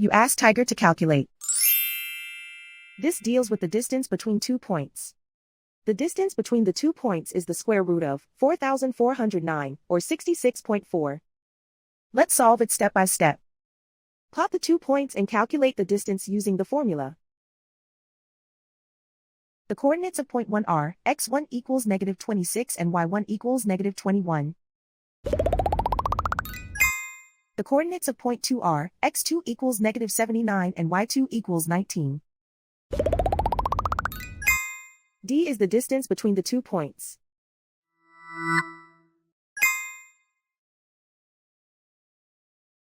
You ask Tiger to calculate. This deals with the distance between 2 points. The distance between the 2 points is the square root of 4,409, or 66.4. Let's solve it step by step. Plot the 2 points and calculate the distance using the formula. The coordinates of point 1 are x1 equals -26 and y1 equals -21. The coordinates of point 2 are x2 equals -79 and y2 equals 19. D is the distance between the 2 points.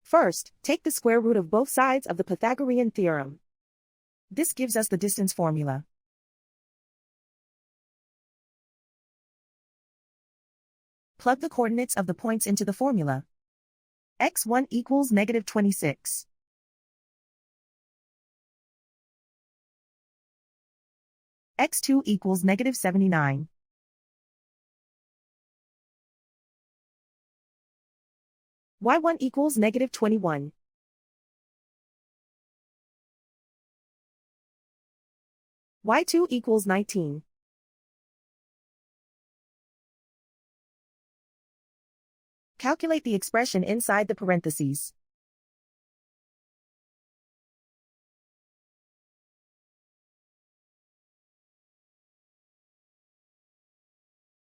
First, take the square root of both sides of the Pythagorean theorem. This gives us the distance formula. Plug the coordinates of the points into the formula. x1 equals -26. x2 equals -79. y1 equals -21. y2 equals 19. Calculate the expression inside the parentheses.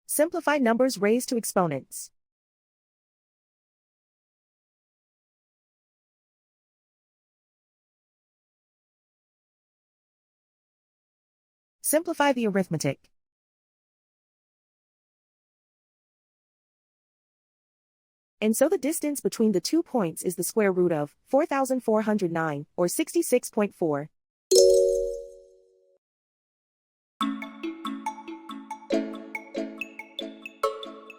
Simplify numbers raised to exponents. Simplify the arithmetic. And so the distance between the 2 points is the square root of 4,409, or 66.4.